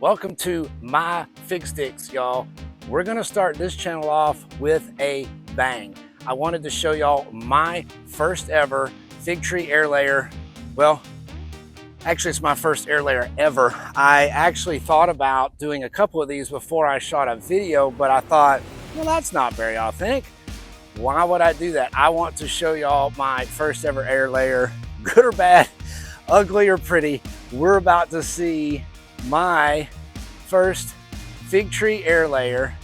Welcome to MyFigStix, y'all. We're gonna start this channel off with a bang. I wanted to show y'all my first ever fig tree air layer. Well, actually it's my first air layer ever. I actually thought about doing a couple of these before I shot a video, but I thought, well, that's not very authentic. Why would I do that? I want to show y'all my first ever air layer, good or bad, ugly or pretty. We're about to see my first fig tree air layer.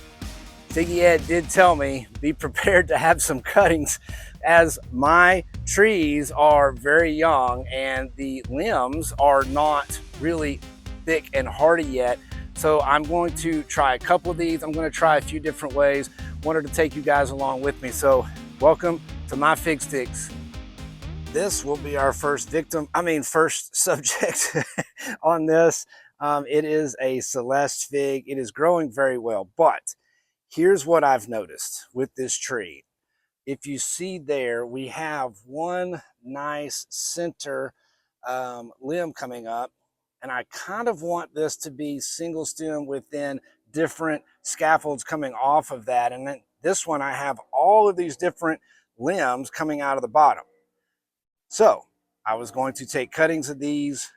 Figgy Ed did tell me, be prepared to have some cuttings as my trees are very young and the limbs are not really thick and hardy yet. So I'm going to try a couple of these. I'm going to try a few different ways. Wanted to take you guys along with me. So welcome to MyFigStix. This will be our first first subject on this. It is a Celeste fig. It is growing very well, but here's what I've noticed with this tree. If you see there, we have one nice center limb coming up, and I kind of want this to be single stem within different scaffolds coming off of that. And then this one, I have all of these different limbs coming out of the bottom. So I was going to take cuttings of these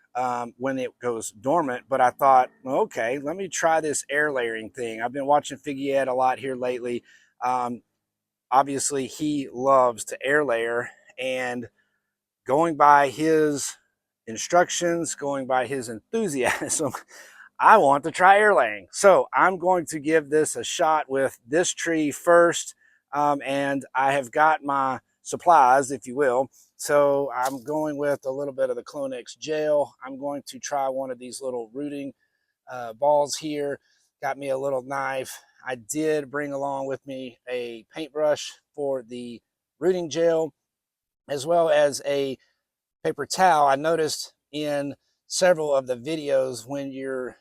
when it goes dormant, but I thought, okay, let me try this air layering thing. I've been watching Figgy Ed a lot here lately. Obviously, he loves to air layer, and going by his instructions, going by his enthusiasm, I want to try air layering. So I'm going to give this a shot with this tree first, and I have got my supplies, if you will. So I'm going with a little bit of the Clonex gel. I'm going to try one of these little rooting balls here. Got me a little knife. I did bring along with me a paintbrush for the rooting gel, as well as a paper towel. I noticed in several of the videos when you're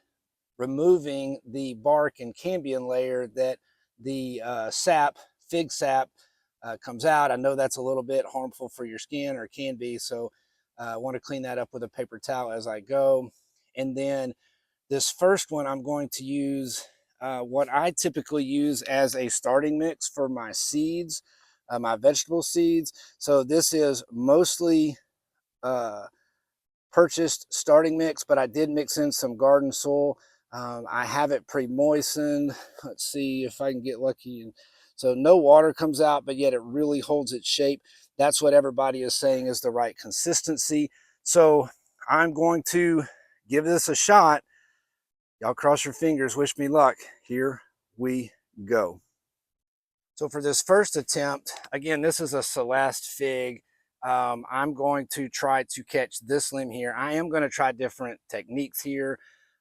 removing the bark and cambium layer that the fig sap comes out. I know that's a little bit harmful for your skin, or can be, so I want to clean that up with a paper towel as I go. And then this first one, I'm going to use what I typically use as a starting mix for my seeds, my vegetable seeds. So this is mostly purchased starting mix, but I did mix in some garden soil. I have it pre-moistened. Let's see if I can get lucky. So no water comes out, but yet it really holds its shape. That's what everybody is saying is the right consistency. So I'm going to give this a shot. Y'all cross your fingers, wish me luck. Here we go. So for this first attempt, again, this is a Celeste fig. I'm going to try to catch this limb here. I am going to try different techniques here.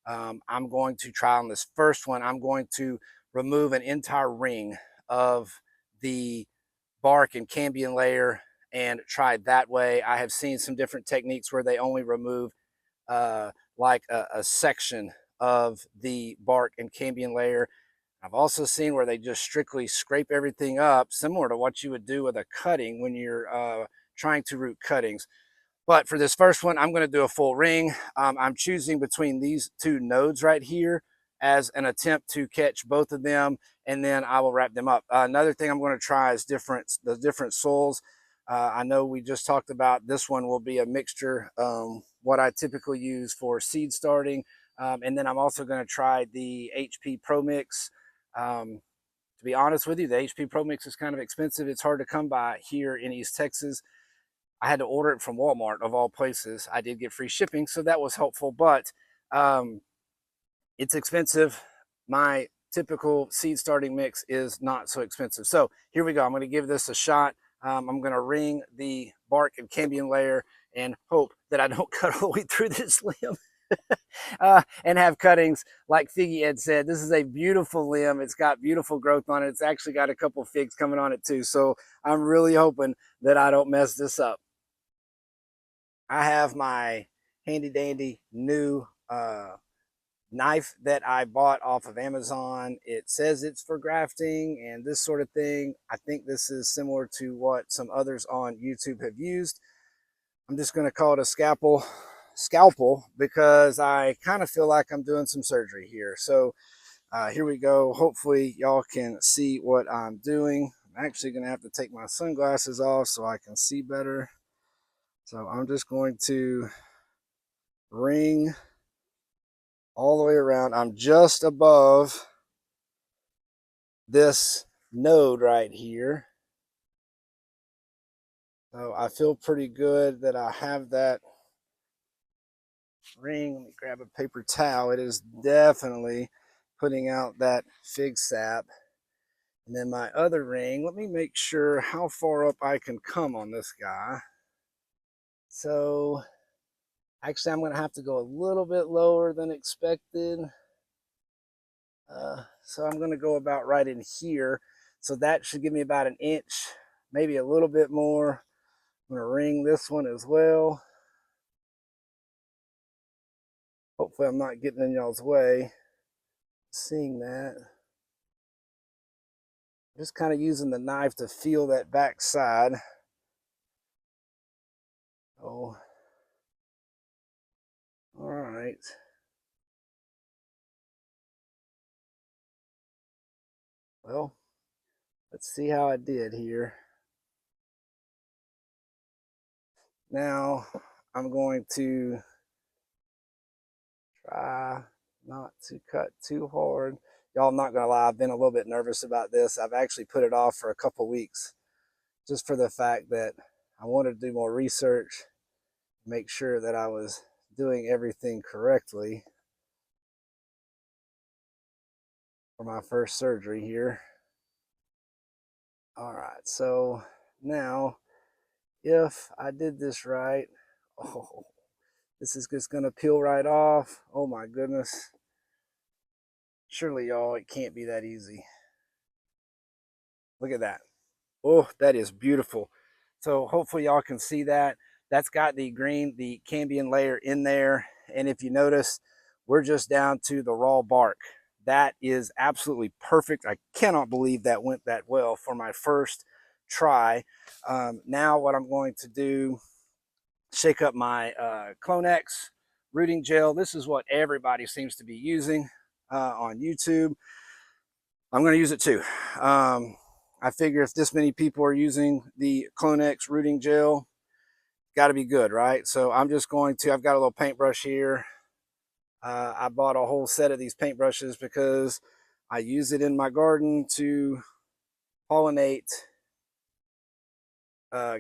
I'm going to try on this first one. I'm going to remove an entire ring of the bark and cambium layer and try that way. I have seen some different techniques where they only remove like a section of the bark and cambium layer. I've also seen where they just strictly scrape everything up, similar to what you would do with a cutting when you're trying to root cuttings. But for this first one, I'm going to do a full ring. I'm choosing between these two nodes right here as an attempt to catch both of them, and then I will wrap them up. Another thing I'm going to try is the different soils. I know we just talked about this one will be a mixture, what I typically use for seed starting. And then I'm also going to try the HP Pro Mix. To be honest with you, the HP Pro Mix is kind of expensive. It's hard to come by here in East Texas. I had to order it from Walmart, of all places. I did get free shipping, so that was helpful, but it's expensive. My typical seed starting mix is not so expensive. So here we go. I'm going to give this a shot. I'm going to ring the bark and cambium layer and hope that I don't cut all the way through this limb. And have cuttings. Like Figgy Ed said, this is a beautiful limb. It's got beautiful growth on it. It's actually got a couple figs coming on it too. So I'm really hoping that I don't mess this up. I have my handy dandy new knife that I bought off of Amazon. It says it's for grafting and this sort of thing. I think this is similar to what some others on YouTube have used. I'm just going to call it a scalpel. scalpel because I kind of feel like I'm doing some surgery here. So here we go. Hopefully y'all can see what I'm doing. I'm actually going to have to take my sunglasses off so I can see better. So I'm just going to ring all the way around. I'm just above this node right here. So I feel pretty good that I have that ring. Let me grab a paper towel. It is definitely putting out that fig sap. And then my other ring, let me make sure how far up I can come on this guy. So actually I'm going to have to go a little bit lower than expected. So I'm going to go about right in here. So that should give me about an inch, maybe a little bit more. I'm going to ring this one as well. Hopefully I'm not getting in y'all's way. Seeing that. Just kind of using the knife to feel that back side. Oh, all right. Well, let's see how I did here. Now I'm going to try not to cut too hard. Y'all, I'm not gonna lie, I've been a little bit nervous about this. I've actually put it off for a couple weeks just for the fact that I wanted to do more research, make sure that I was doing everything correctly for my first surgery here. All right, so now if I did this right, oh, this is just gonna peel right off. Oh my goodness. Surely y'all, it can't be that easy. Look at that. Oh, that is beautiful. So hopefully y'all can see that. That's got the green, the cambium layer in there. And if you notice, we're just down to the raw bark. That is absolutely perfect. I cannot believe that went that well for my first try. Now what I'm going to do, shake up my Clonex rooting gel. This is what everybody seems to be using on YouTube. I'm going to use it too. I figure if this many people are using the Clonex rooting gel, got to be good, right? So I'm just going to, I've got a little paintbrush here. I bought a whole set of these paintbrushes because I use it in my garden to pollinate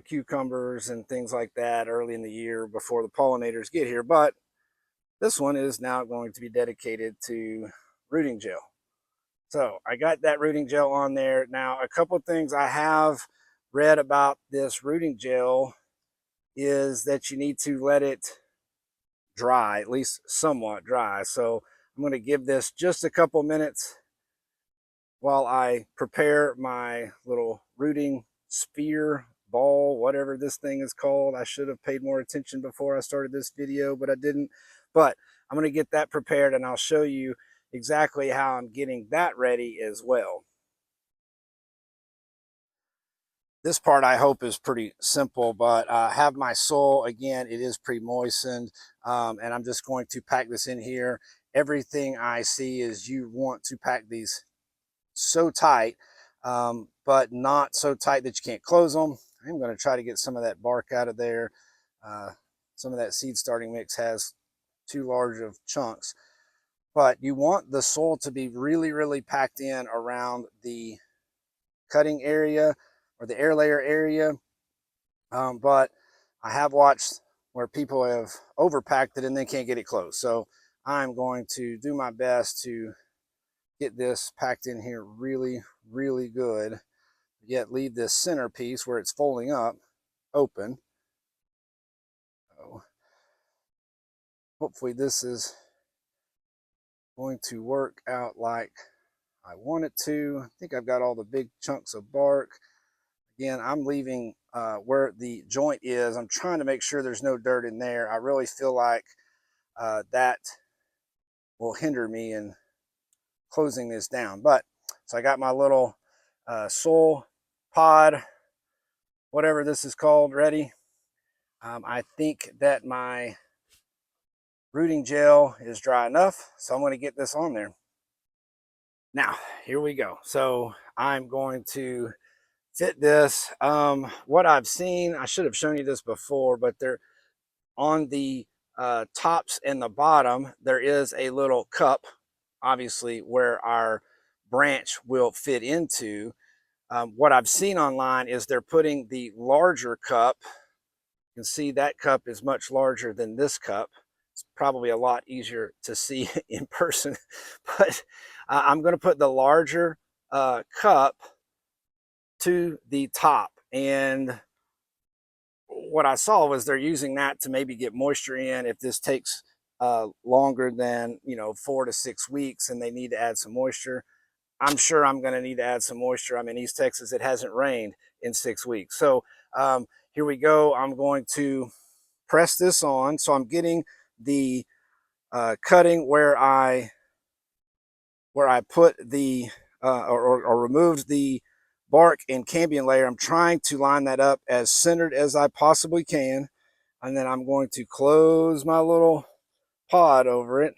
cucumbers and things like that early in the year before the pollinators get here. But this one is now going to be dedicated to rooting gel. So I got that rooting gel on there. Now, a couple of things I have read about this rooting gel is that you need to let it dry, at least somewhat dry. So I'm going to give this just a couple minutes while I prepare my little rooting sphere, ball, whatever this thing is called. I should have paid more attention before I started this video, but I didn't. But I'm going to get that prepared and I'll show you exactly how I'm getting that ready as well. This part I hope is pretty simple, but I have my soil. Again, it is pre-moistened, and I'm just going to pack this in here. Everything I see is you want to pack these so tight, but not so tight that you can't close them. I'm going to try to get some of that bark out of there. Some of that seed starting mix has too large of chunks, but you want the soil to be really, really packed in around the cutting area or the air layer area. But I have watched where people have overpacked it and they can't get it closed. So I'm going to do my best to get this packed in here really, really good, yet leave this center piece where it's folding up open. So hopefully this is going to work out like I want it to. I think I've got all the big chunks of bark. Again, I'm leaving where the joint is. I'm trying to make sure there's no dirt in there. I really feel like that will hinder me in closing this down. But so I got my little soil pod, whatever this is called, ready. I think that my rooting gel is dry enough, so I'm going to get this on there. Now, here we go. So I'm going to fit this. What I've seen, I should have shown you this before, but they're on the tops and the bottom, there is a little cup, obviously, where our branch will fit into. What I've seen online is they're putting the larger cup. You can see that cup is much larger than this cup. It's probably a lot easier to see in person, but I'm going to put the larger cup to the top. And what I saw was they're using that to maybe get moisture in if this takes longer than 4 to 6 weeks and they need to add some moisture. I'm sure I'm going to need to add some moisture. I'm in East Texas. It hasn't rained in 6 weeks. So here we go. I'm going to press this on. So I'm getting the cutting where I put the or removed the bark and cambium layer. I'm trying to line that up as centered as I possibly can. And then I'm going to close my little pod over it.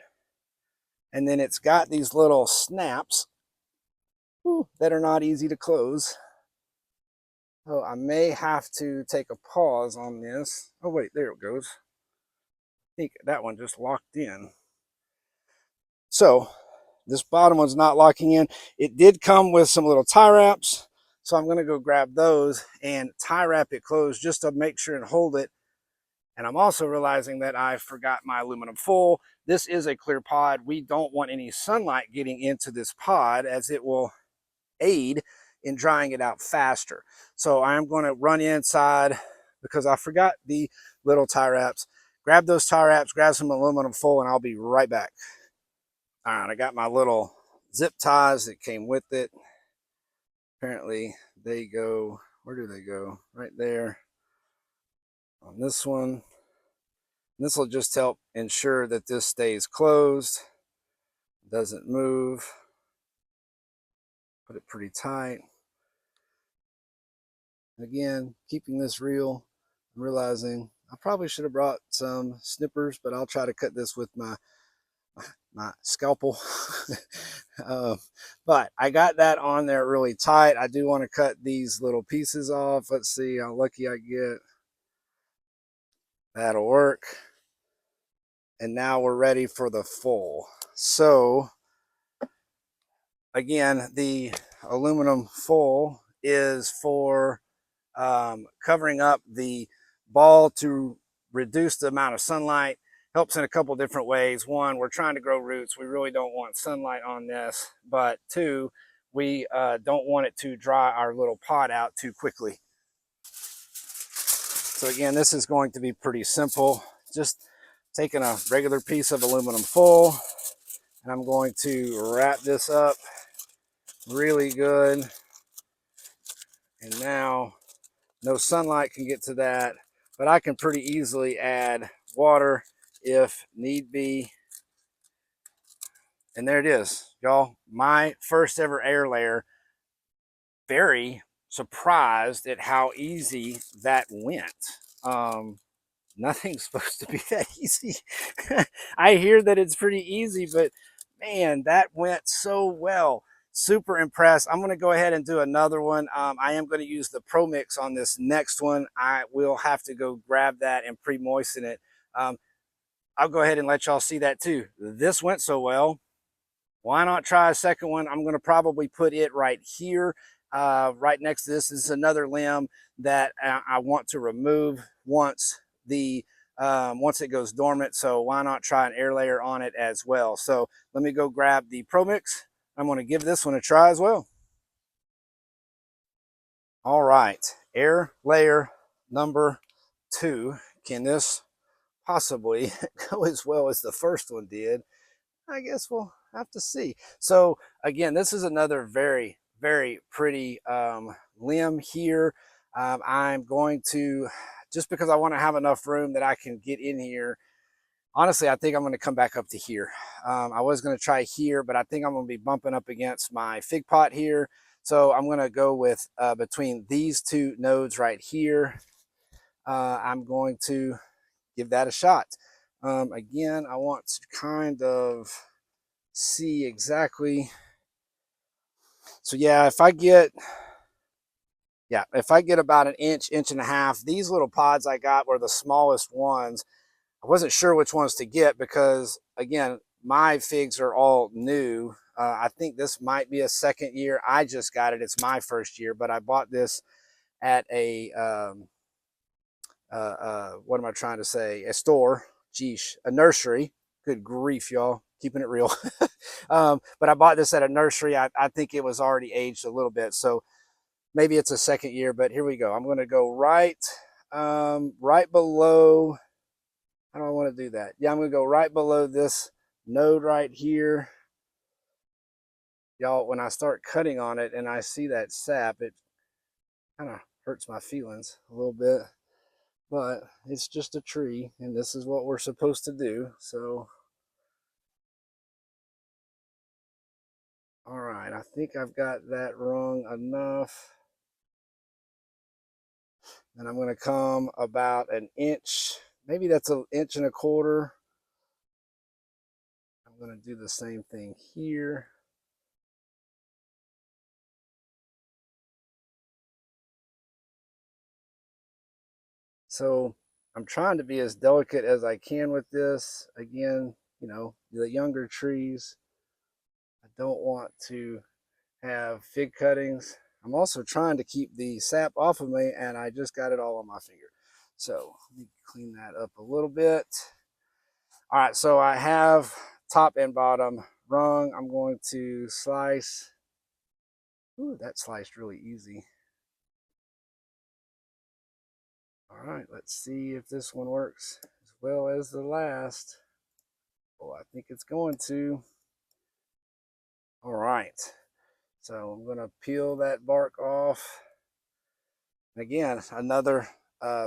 And then it's got these little snaps that are not easy to close. So I may have to take a pause on this. Oh wait, there it goes. I think that one just locked in. So this bottom one's not locking in. It did come with some little tie wraps. So I'm gonna go grab those and tie wrap it closed just to make sure and hold it. And I'm also realizing that I forgot my aluminum foil. This is a clear pod. We don't want any sunlight getting into this pod as it will aid in drying it out faster. So I am going to run inside because I forgot the little tie wraps. Grab those tie wraps, grab some aluminum foil, and I'll be right back. All right, I got my little zip ties that came with it. Apparently they go, where do they go? Right there on this one. This will just help ensure that this stays closed, doesn't move. Put it pretty tight. Again, keeping this real, I'm realizing I probably should have brought some snippers, but I'll try to cut this with my scalpel. But I got that on there really tight. I do want to cut these little pieces off. Let's see how lucky I get. That'll work. And now we're ready for the full. So again, the aluminum foil is for covering up the ball to reduce the amount of sunlight. Helps in a couple different ways. One, we're trying to grow roots. We really don't want sunlight on this. But two, we don't want it to dry our little pot out too quickly. So again, this is going to be pretty simple. Just taking a regular piece of aluminum foil, and I'm going to wrap this up really good. And now no sunlight can get to that, but I can pretty easily add water if need be. And there it is, y'all. My first ever air layer. Very surprised at how easy that went. Nothing's supposed to be that easy. I hear that it's pretty easy, but man, that went so well. Super impressed. I'm going to go ahead and do another one. I am going to use the Pro Mix on this next one. I will have to go grab that and pre-moisten it. I'll go ahead and let y'all see that too. This went so well. Why not try a second one? I'm going to probably put it right here, right next to this. This is another limb that I want to remove once it goes dormant. So why not try an air layer on it as well? So let me go grab the Pro Mix. I'm going to give this one a try as well. All right, air layer number 2. Can this possibly go as well as the first one did? I guess we'll have to see. So again, this is another very, very pretty limb here. I'm going to, just because I want to have enough room that I can get in here, honestly, I think I'm going to come back up to here. I was going to try here, but I think I'm going to be bumping up against my fig pot here. So I'm going to go with between these two nodes right here. I'm going to give that a shot. Again, I want to kind of see exactly. So yeah, if I get about an inch, inch and a half, these little pods I got were the smallest ones. I wasn't sure which ones to get because, again, my figs are all new. I think this might be a second year. I just got it. It's my first year, but I bought this at a, what am I trying to say? A store. Geesh, a nursery. Good grief, y'all. Keeping it real. But I bought this at a nursery. I think it was already aged a little bit. So maybe it's a second year, but here we go. I'm going to go right below. How do I want to do that? Yeah, I'm going to go right below this node right here. Y'all, when I start cutting on it and I see that sap, it kind of hurts my feelings a little bit. But it's just a tree, and this is what we're supposed to do. So, all right, I think I've got that wrong enough. And I'm going to come about an inch. Maybe that's an inch and a quarter. I'm going to do the same thing here. So I'm trying to be as delicate as I can with this. Again, you know, the younger trees, I don't want to have fig cuttings. I'm also trying to keep the sap off of me, and I just got it all on my finger. So let me clean that up a little bit. All right, so I have top and bottom rung. I'm going to slice. Ooh, that sliced really easy. All right, let's see if this one works as well as the last. Oh, I think it's going to. All right, so I'm going to peel that bark off. Again, another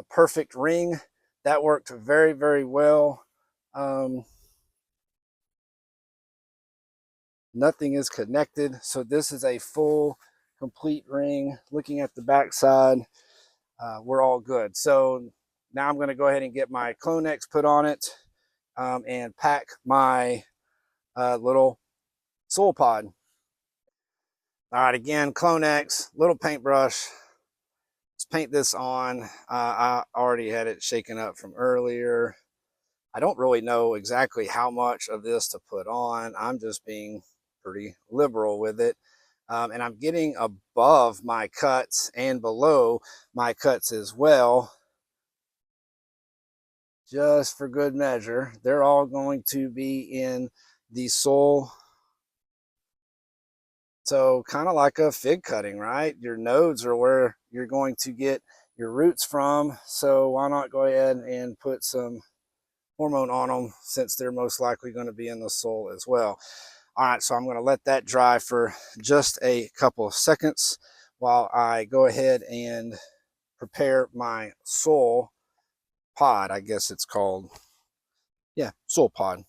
perfect ring. That worked very, very well. Nothing is connected, so this is a full, complete ring. Looking at the back side, we're all good. So now I'm going to go ahead and get my Clonex put on it and pack my little soil pod. All right, again, Clonex, little paintbrush. Let's paint this on. I already had it shaken up from earlier. I don't really know exactly how much of this to put on. I'm just being pretty liberal with it. And I'm getting above my cuts and below my cuts as well, just for good measure. They're all going to be in the soil. So kind of like a fig cutting, right? Your nodes are where you're going to get your roots from. So why not go ahead and put some hormone on them, since they're most likely going to be in the soil as well. All right, so I'm going to let that dry for just a couple of seconds while I go ahead and prepare my soil pod. I guess it's called, yeah, soil pod.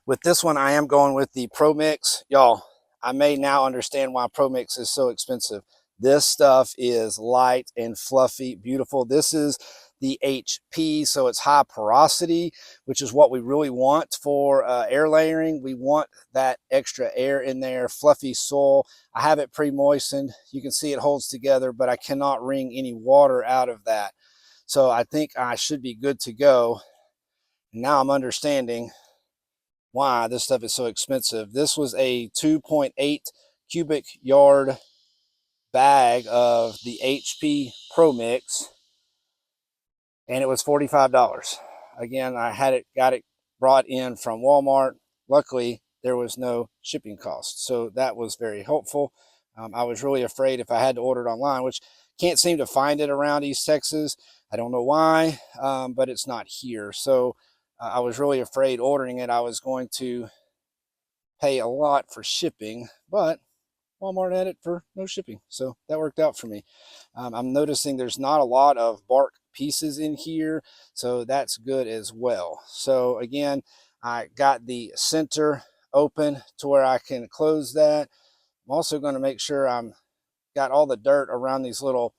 With this one, I am going with the Pro Mix. Y'all, I may now understand why Pro Mix is so expensive. This stuff is light and fluffy, beautiful. This is the HP, so it's high porosity, which is what we really want for air layering. We want that extra air in there, fluffy soil. I have it pre-moistened. You can see it holds together, but I cannot wring any water out of that. So I think I should be good to go. Now I'm understanding why this stuff is so expensive. This was a 2.8 cubic yard bag of the HP Pro Mix, and it was $45. Again, I got it brought in from Walmart. Luckily, there was no shipping cost, so that was very helpful. I was really afraid if I had to order it online, which can't seem to find it around East Texas. I don't know why, but it's not here. So I was really afraid ordering it, I was going to pay a lot for shipping, but Walmart had it for no shipping, so that worked out for me. I'm noticing there's not a lot of bark pieces in here, so that's good as well. So again, I got the center open to where I can close that. I'm also going to make sure I'm got all the dirt around these little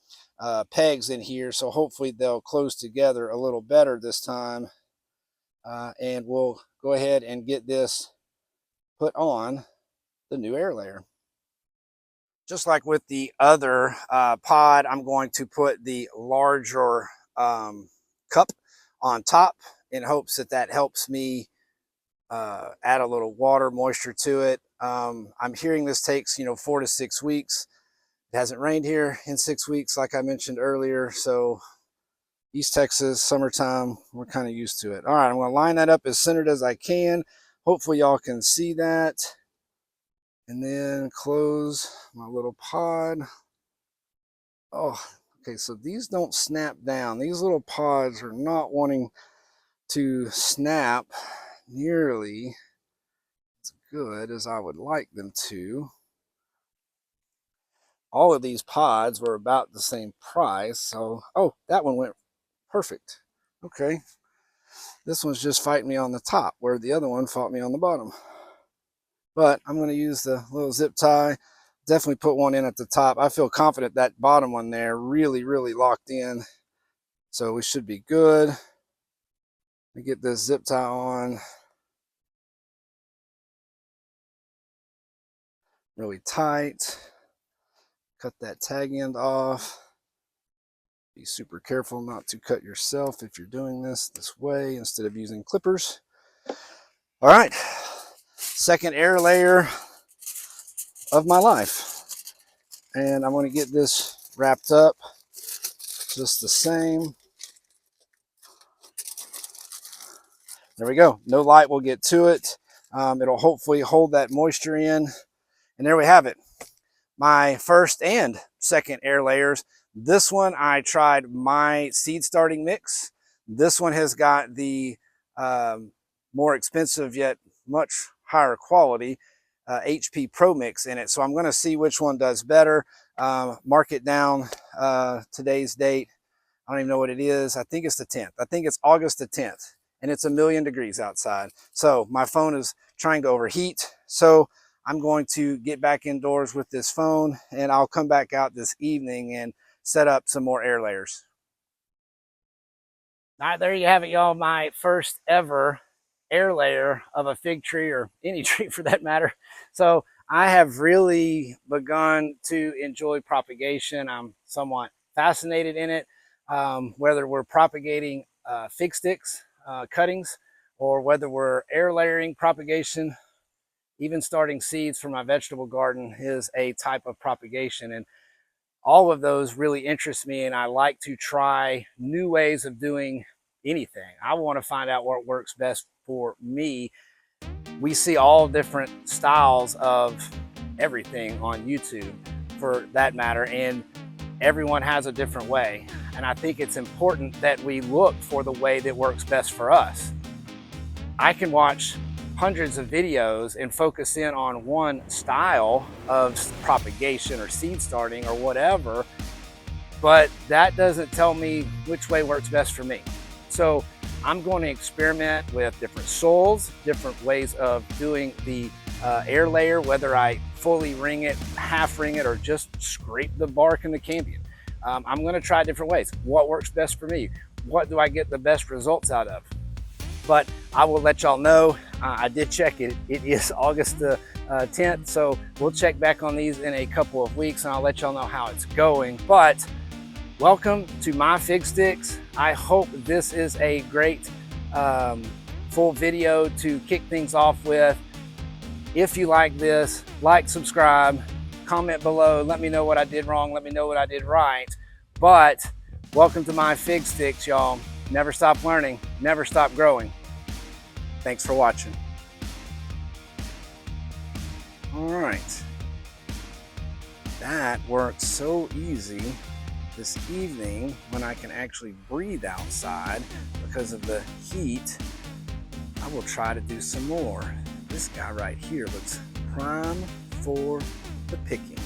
pegs in here, so hopefully they'll close together a little better this time. and we'll go ahead and get this put on the new air layer. Just like with the other pod, I'm going to put the larger cup on top in hopes that that helps me add a little water moisture to it. I'm hearing this takes 4 to 6 weeks. It hasn't rained here in 6 weeks like I mentioned earlier, so East Texas summertime, we're kind of used to it. All right, I'm going to line that up as centered as I can. Hopefully y'all can see that. And then close my little pod. Oh, okay, so these don't snap down. These little pods are not wanting to snap nearly as good as I would like them to. All of these pods were about the same price, so, oh, that one went perfect. Okay, this one's just fighting me on the top, where the other one fought me on the bottom. But I'm going to use the little zip tie. Definitely put one in at the top. I feel confident that bottom one there really locked in, so we should be good. Let me get this zip tie on really tight. Cut that tag end off. Be super careful not to cut yourself if you're doing this way instead of using clippers. All right, second air layer of my life. And I'm going to get this wrapped up just the same. There we go. No light will get to it. It'll hopefully hold that moisture in. And there we have it. My first and second air layers. This one I tried my seed starting mix. This one has got the more expensive yet much higher quality HP Pro Mix in it. So I'm going to see which one does better. Mark it down, today's date. I don't even know what it is. I think it's the 10th. I think it's August the 10th, and it's 1,000,000 degrees outside. So my phone is trying to overheat. So I'm going to get back indoors with this phone, and I'll come back out this evening and set up some more air layers. All right, there you have it, y'all. My first ever air layer of a fig tree, or any tree for that matter. So I have really begun to enjoy propagation. I'm somewhat fascinated in it, whether we're propagating FigStix cuttings, or whether we're air layering propagation. Even starting seeds for my vegetable garden is a type of propagation, and all of those really interest me, and I like to try new ways of doing anything. I want to find out what works best for me. We see all different styles of everything on YouTube, for that matter, and everyone has a different way. And I think it's important that we look for the way that works best for us. I can watch hundreds of videos and focus in on one style of propagation or seed starting or whatever, but that doesn't tell me which way works best for me. So I'm going to experiment with different soils, different ways of doing the air layer, whether I fully ring it, half ring it, or just scrape the bark and the cambium. I'm going to try different ways. What works best for me? What do I get the best results out of? But I will let y'all know. I did check it. It is August the 10th, so we'll check back on these in a couple of weeks, and I'll let y'all know how it's going. But welcome to MyFigStix. I hope this is a great full video to kick things off with. If you like this, like, subscribe, comment below. Let me know what I did wrong. Let me know what I did right. But welcome to MyFigStix, y'all. Never stop learning, never stop growing. Thanks for watching. All right. That worked so easy this evening when I can actually breathe outside because of the heat. I will try to do some more. This guy right here looks prime for the picking.